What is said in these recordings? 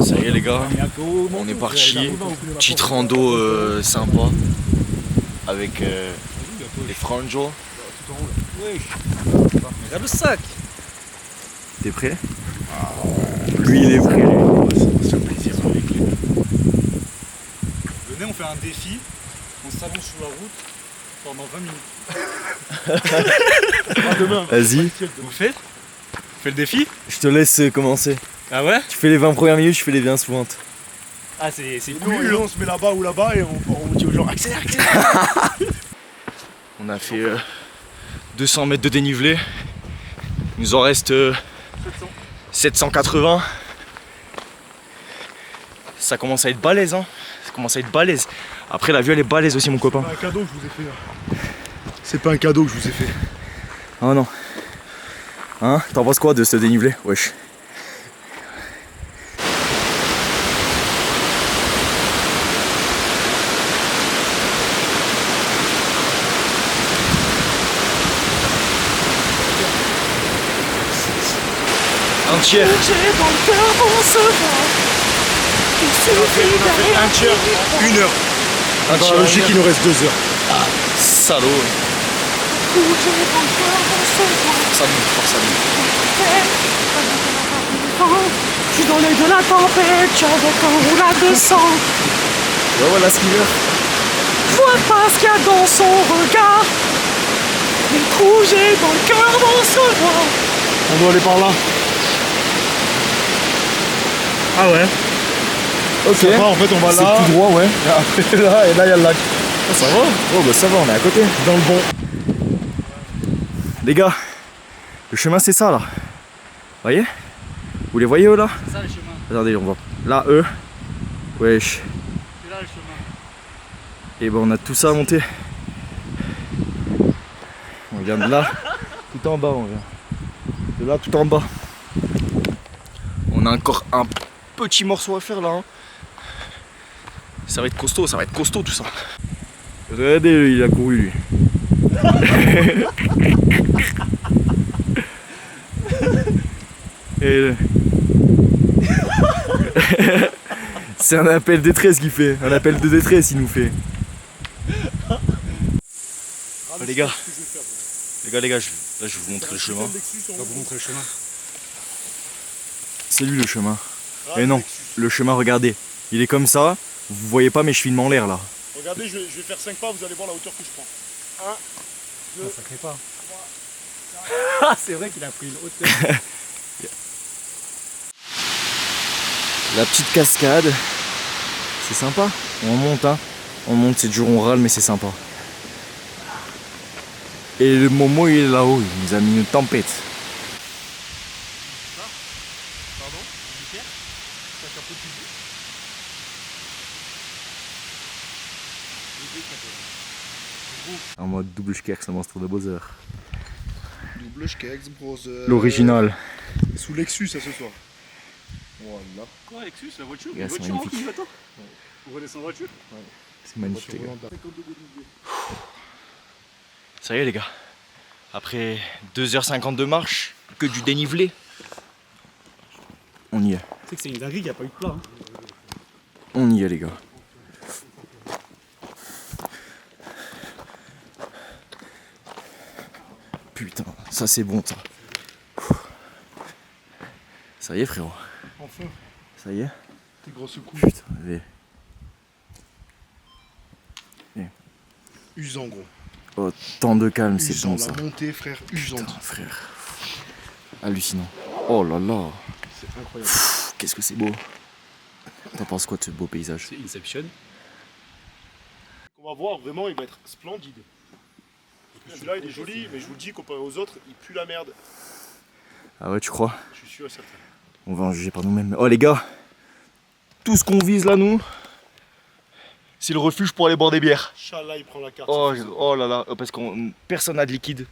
Ça y est les gars, on est parti. Petite rando sympa avec les franjo. Regarde le sac. T'es prêt? Lui il est prêt. C'est un plaisir avec lui. Venez, on fait un défi. On s'allonge sur la route pendant 20 minutes. Demain. Vas-y. Vous faites? On fait le défi? Je te laisse commencer. Ah ouais? Tu fais les 20 premières minutes, je fais les 20 suivantes. Ah c'est Nous, on se met là-bas ou là-bas et on dit aux gens accélère, accélère. On a fait 200 mètres de dénivelé. Il nous en reste 780. Ça commence à être balèze, hein. Ça commence à être balèze. Après la vue elle est balèze aussi mon copain. C'est pas un cadeau que je vous ai fait là. C'est pas un cadeau que je vous ai fait. Oh non. Hein? T'en penses quoi de ce dénivelé? Wesh. Un tiers. On a fait un tiers, 1 heure. Un Dans tiers, la logique, une il nous reste 2 heures. Salaud. Force à nous. Je suis dans l'œil de la tempête, j'avais un roulade de sang. Ouais, voilà ce qu'il veut. Je vois pas ce qu'il y a dans son regard. Les trous, j'ai dans le cœur dans ce noir. On doit aller par là. Ah ouais? Ok. Ça va, en fait, on va là. C'est tout droit, ouais. Et après, là, et là, il y a le lac. Ah, ça va? Oh bah ça va, on est à côté. Dans le bon. Les gars, le chemin c'est ça là. Voyez? Vous les voyez eux là? C'est ça le chemin. Regardez, on voit. Là eux. Wesh. C'est là le chemin. Et ben on a tout ça à monter. On vient de là. Tout en bas on vient. De là tout en bas. On a encore un petit morceau à faire là. Hein. Ça va être costaud tout ça. Regardez lui, il a couru lui. Et c'est un appel de détresse qu'il fait. Un appel de détresse il nous fait. Les gars, là je vais vous montrer le chemin. On va vous montrer le chemin. C'est lui le chemin. Et non, le chemin regardez, il est comme ça. Vous voyez pas mes chevilles en l'air là. Regardez, je vais faire 5 pas, vous allez voir la hauteur que je prends. Ça crée pas. Ah c'est vrai qu'il a pris une hauteur. La petite cascade, c'est sympa. On monte hein. On monte, c'est dur, on râle mais c'est sympa. Et le Momo il est là-haut, il nous a mis une tempête. Pardon? Nickel? Ça fait un peu plus vite. En mode double Schkerx, le monstre de Bowser. Double Schkex, brother. L'original. Sous Lexus, ça ce soir. Voilà. Quoi Lexus, la voiture? Regarde, c'est Voiture magnifique. qui attend? Vous redescendez en voiture? C'est magnifique les gars. Ça y est les gars. Après 2h50 de marche, que du dénivelé. On y est. Tu sais que c'est une dinguerie qu'il n'y a pas eu de plat. Hein. On y est les gars. Putain, ça c'est bon ça. Ça y est frérot. Enfin, Ça y est. tes grosses couilles. Putain, allez. Usant, gros. Oh, tant de calme, c'est Usant, bon ça. la montée, frère, usante. Putain, frère. Hallucinant. Oh là là. C'est incroyable. Qu'est-ce que c'est beau. T'en penses quoi de ce beau paysage? C'est Inception. On va voir, vraiment, il va être splendide. Celui-là, il est joli, mais je vous le dis, comparé aux autres, il pue la merde. Ah ouais, tu crois? Je suis sûr et certain. On va en juger par nous-mêmes. Oh les gars, tout ce qu'on vise là, nous, c'est le refuge pour aller boire des bières. Inch'Allah, il prend la carte. Oh là là, parce que personne n'a de liquide.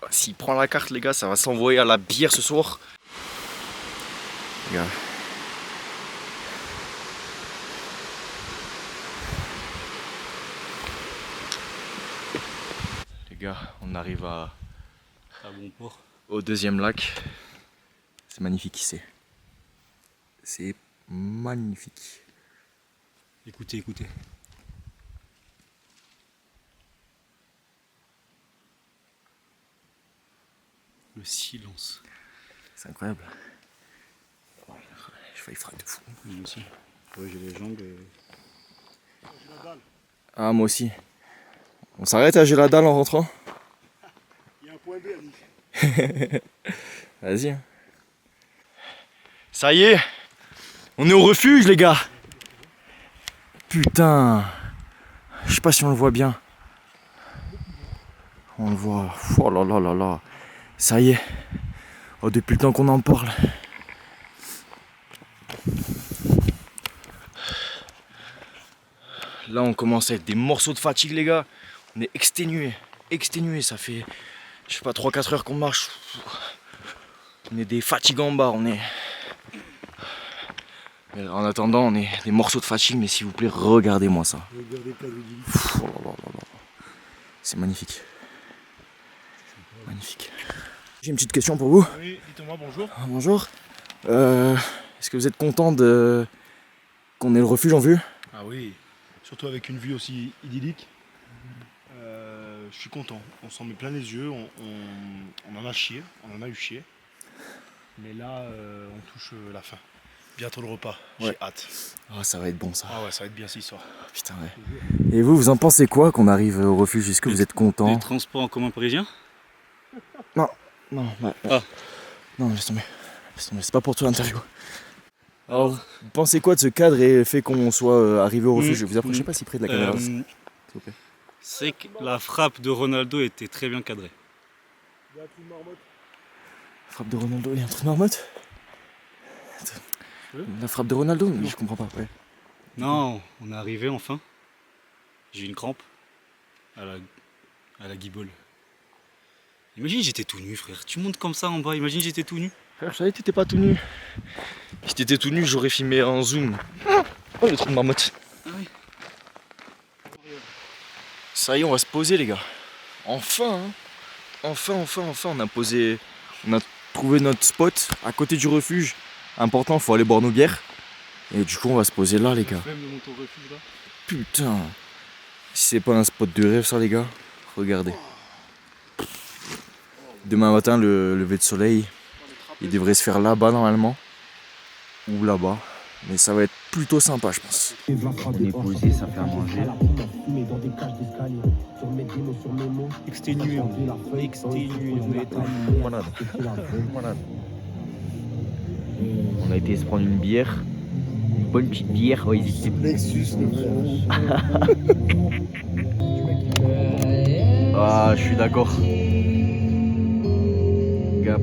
S'il prend la carte, les gars, ça va s'envoyer à la bière ce soir. Les gars. Les gars, on arrive À bon port. au deuxième lac. C'est magnifique ici. C'est magnifique. Écoutez, écoutez. Le silence. C'est incroyable. Je failli frapper de fou. Moi aussi. Ouais, j'ai les jambes. Ah, moi aussi. On s'arrête à Géladal en rentrant? Il y a un point B à Nice. Vas-y. Ça y est, on est au refuge les gars. Putain, je sais pas si on le voit bien. On le voit. Oh là là là là. Ça y est. Oh, depuis le temps qu'on en parle. Là on commence à être des morceaux de fatigue les gars. On est exténués. Exténués, ça fait je sais pas 3-4 heures qu'on marche. On est des fatigants en bas, on est. Mais en attendant, on est des morceaux de fatigue, mais s'il vous plaît, regardez-moi ça. Regardez le cadre du Oh là là là là. C'est magnifique. Magnifique. J'ai une petite question pour vous. Oui, dites-moi bonjour. Ah, bonjour. Est-ce que vous êtes content de qu'on ait le refuge en vue? Ah oui, surtout avec une vue aussi idyllique. Je suis content, on s'en met plein les yeux, on en a chié, on en a eu chié. Mais là, on touche la fin. Bientôt le repas, Ouais. j'ai hâte. Oh, ça va être bon ça. Ah ouais, ça va être bien ce soir. Putain, ouais. Et vous en pensez quoi qu'on arrive au refuge? Est-ce que vous êtes content? Les transports en commun parisiens? Non, bah, Ah. non, laisse tomber. Laisse tomber, c'est pas pour toi l'interview. Alors, vous pensez quoi de ce cadre et le fait qu'on soit arrivé au refuge? Vous approchez pas si près de la caméra, s'il vous plaît. C'est que la frappe de Ronaldo était très bien cadrée. Frappe de Ronaldo, il y a un trou de marmotte? La frappe de Ronaldo? Mais je comprends pas, ouais. Non, on est arrivé enfin. J'ai eu une crampe à la guibole. Imagine j'étais tout nu frère, tu montes comme ça en bas, imagine j'étais tout nu. Frère, je savais que t'étais pas tout nu. Si t'étais tout nu, j'aurais filmé en zoom. Oh, le trou de marmotte. Ah oui. Ça y est, on va se poser, les gars. Enfin, hein. Enfin, on a posé. On a trouvé notre spot à côté du refuge. Important, faut aller boire nos bières. Et du coup, on va se poser là, les gars. Même de monter au refuge là. Putain. Si c'est pas un spot de rêve, ça, les gars, regardez. Demain matin, le lever de soleil, il devrait se faire là-bas normalement. Ou là-bas. Mais ça va être plutôt sympa, je pense. On est posé, ça fait à manger. Exténué, on est Malade. On a été se prendre une bière. Une bonne petite bière. Ouais, ils étaient... Lexus, le Ah, je suis d'accord. Gars,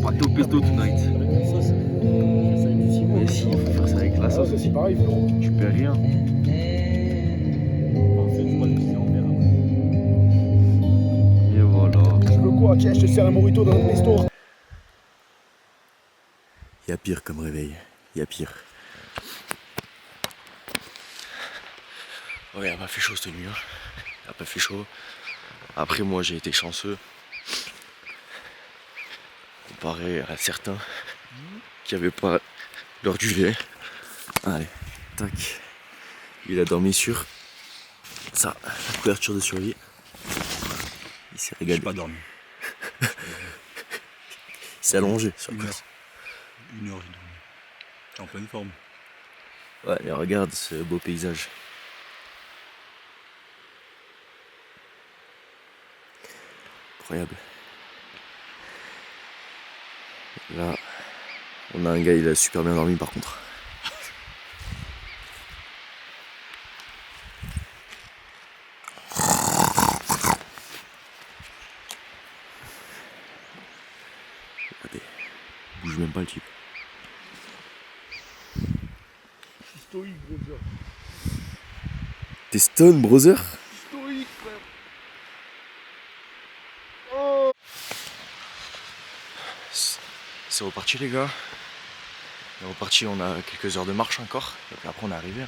pato pesto tonight. Mais si, il faut faire ça avec la sauce aussi. pareil, frérot. Tu perds rien. Et voilà. Tu veux quoi? Tiens, je te sers un mojito dans le resto. Il y a pire comme réveil. Il y a pire. Ouais, il a pas fait chaud cette nuit. Hein. Il a pas fait chaud. Après, moi, j'ai été chanceux. Comparé à certains qui avaient pas leur duvet. Allez, tac. Il a dormi sur ça, la couverture de survie. Il s'est régalé. pas dormi. Il s'est allongé sur la Une heure. couverture. Une heure j'ai dormi. T'es en pleine forme. Ouais, mais regarde ce beau paysage. Incroyable. Là, on a un gars, il a super bien dormi par contre. Regardez, il bouge même pas le type. Stoïque, brother. T'es stone, brother? Stoïque, frère. C'est reparti les gars. On est reparti, on a quelques heures de marche encore. Et puis après on est arrivé.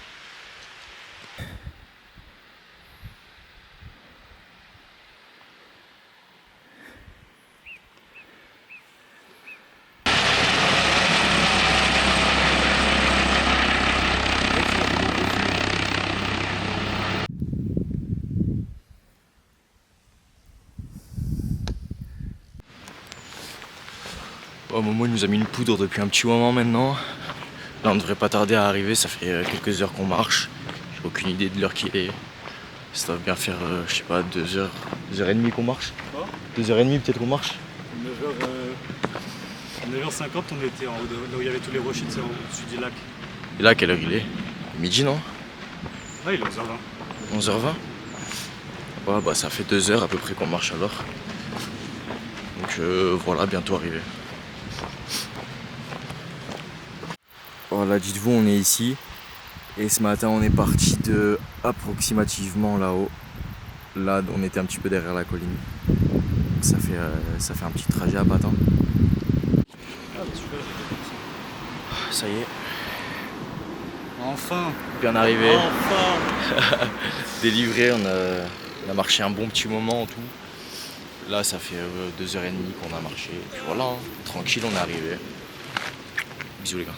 Oh, Momo il nous a mis une poudre depuis un petit moment maintenant. Là on devrait pas tarder à arriver, ça fait quelques heures qu'on marche. J'ai aucune idée de l'heure qu'il est. Ça doit bien faire, je sais pas, 2h, 2h30 qu'on marche. Quoi 2h30 peut-être qu'on marche. 9h50, on était en haut de là où il y avait tous les rochers, c'est au sud du lac. Et là, à quelle heure il est? Midi, non? Ouais, il est 11h20. 11h20? Ouais, bah ça fait 2 heures à peu près qu'on marche alors. Donc voilà, bientôt arrivé. Voilà, dites-vous, on est ici. Et ce matin, on est parti de approximativement là-haut. Là, on était un petit peu derrière la colline. Ça fait un petit trajet à battre. Ah bah super. Ça y est, Enfin. bien arrivé. Enfin. Délivré, on a marché un bon petit moment en tout. Là, ça fait 2h30 qu'on a marché. Et puis voilà, hein, tranquille, on est arrivé. Bisous les gars.